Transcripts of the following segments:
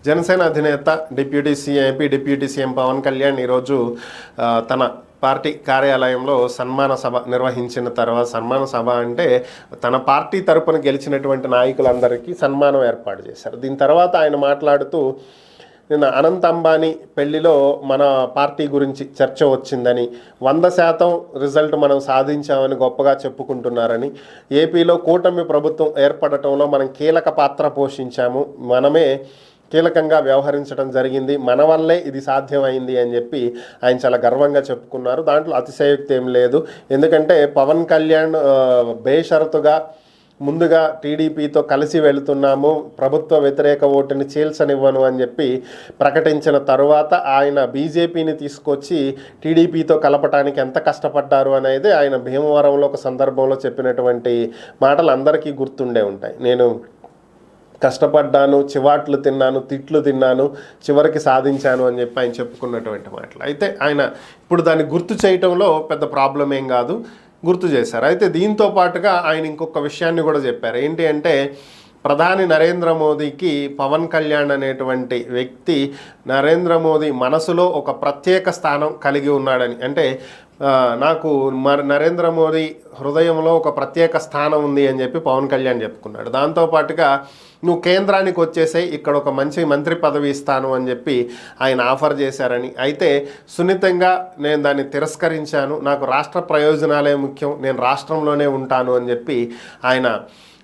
జనసేన అధినేత AP deputy CM Pawan Kalyan ఈరోజు తన పార్టీ కార్యాలయంలో సన్మాన సభ నిర్వహించిన తర్వాత, సన్మాన సభ అంటే తన పార్టీ తరపున గెలిచినటువంటి నాయకులందరికీ సన్మానం ఏర్పాటు చేశారు. దీని తర్వాత ఆయన మాట్లాడుతూ, నిన్న అనంత్ అంబానీ పెళ్లిలో మన పార్టీ గురించి చర్చ వచ్చిందని, 100% రిజల్ట్ మనం సాధించామని గొప్పగా చెప్పుకుంటున్నారని, ఏపీలో కూటమి ప్రభుత్వం ఏర్పడటంలో మనం కీలక పాత్ర పోషించాము, మనమే కీలకంగా వ్యవహరించడం జరిగింది, మన వల్లే ఇది సాధ్యమైంది అని చెప్పి ఆయన చాలా గర్వంగా చెప్పుకున్నారు. దాంట్లో అతిశయోక్తి ఏం లేదు. ఎందుకంటే పవన్ కళ్యాణ్ బేషరతుగా ముందుగా టీడీపీతో కలిసి వెళుతున్నాము, ప్రభుత్వ వ్యతిరేక ఓటుని చీల్చనివ్వను అని చెప్పి ప్రకటించిన తరువాత ఆయన బీజేపీని తీసుకొచ్చి టీడీపీతో కలపటానికి ఎంత కష్టపడ్డారు అనేది ఆయన భీమవరంలో ఒక సందర్భంలో చెప్పినటువంటి మాటలు అందరికీ గుర్తుండే ఉంటాయి. నేను కష్టపడ్డాను, చివాట్లు తిన్నాను, తిట్లు తిన్నాను, చివరికి సాధించాను అని చెప్పి ఆయన చెప్పుకున్నటువంటి మాటలు. అయితే ఆయన ఇప్పుడు దాన్ని గుర్తు చేయటంలో పెద్ద ప్రాబ్లం ఏం కాదు, గుర్తు చేశారు. అయితే దీంతో పాటుగా ఆయన ఇంకొక విషయాన్ని కూడా చెప్పారు. ఏంటి అంటే, ప్రధాని నరేంద్ర మోదీకి పవన్ కళ్యాణ్ అనేటువంటి వ్యక్తి నరేంద్ర మోదీ మనసులో ఒక ప్రత్యేక స్థానం కలిగి ఉన్నాడని, అంటే నాకు నరేంద్ర మోదీ హృదయంలో ఒక ప్రత్యేక స్థానం ఉంది అని చెప్పి పవన్ కళ్యాణ్ చెప్పుకున్నాడు. దాంతోపాటుగా నువ్వు కేంద్రానికి వచ్చేసే, ఇక్కడ ఒక మంచి మంత్రి పదవి ఇస్తాను అని చెప్పి ఆయన ఆఫర్ చేశారని, అయితే సున్నితంగా నేను దాన్ని తిరస్కరించాను, నాకు రాష్ట్ర ప్రయోజనాలే ముఖ్యం, నేను రాష్ట్రంలోనే ఉంటాను అని చెప్పి ఆయన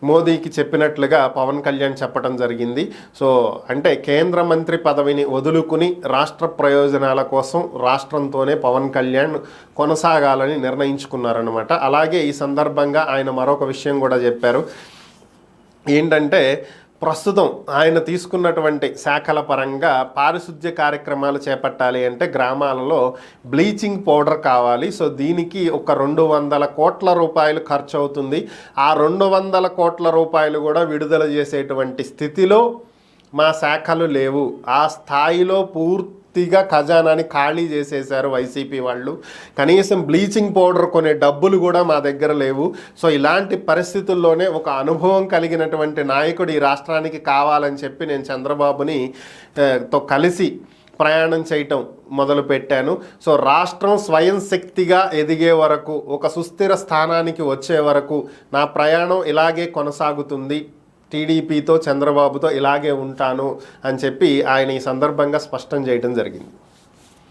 మోదీకి చెప్పినట్లుగా పవన్ కళ్యాణ్ చెప్పడం జరిగింది. సో అంటే కేంద్ర మంత్రి పదవిని వదులుకుని రాష్ట్ర ప్రయోజనాల కోసం రాష్ట్రంతోనే పవన్ కళ్యాణ్ కొనసాగాలని నిర్ణయించుకున్నారన్నమాట. అలాగే ఈ సందర్భంగా ఆయన మరొక విషయం కూడా చెప్పారు. ఏంటంటే, ప్రస్తుతం ఆయన తీసుకున్నటువంటి శాఖల పరంగా పారిశుద్ధ్య కార్యక్రమాలు చేపట్టాలి అంటే గ్రామాలలో బ్లీచింగ్ పౌడర్ కావాలి. సో దీనికి ఒక 200 కోట్ల రూపాయలు ఖర్చు అవుతుంది. ఆ 200 కోట్ల రూపాయలు కూడా విడుదల చేసేటువంటి స్థితిలో మా శాఖలు లేవు. ఆ స్థాయిలో పూర్తిగా ఖజానాని ఖాళీ చేసేశారు వైసీపీ వాళ్ళు. కనీసం బ్లీచింగ్ పౌడర్ కొనే డబ్బులు కూడా మా దగ్గర లేవు. సో ఇలాంటి పరిస్థితుల్లోనే ఒక అనుభవం కలిగినటువంటి నాయకుడు ఈ రాష్ట్రానికి కావాలని చెప్పి నేను చంద్రబాబుని తో కలిసి ప్రయాణం చేయటం మొదలుపెట్టాను. సో రాష్ట్రం స్వయం శక్తిగా ఎదిగే వరకు, ఒక సుస్థిర స్థానానికి వచ్చే వరకు నా ప్రయాణం ఇలాగే కొనసాగుతుంది, టీడీపీతో చంద్రబాబుతో ఇలాగే ఉంటాను అని చెప్పి ఆయన ఈ సందర్భంగా స్పష్టం చేయడం జరిగింది.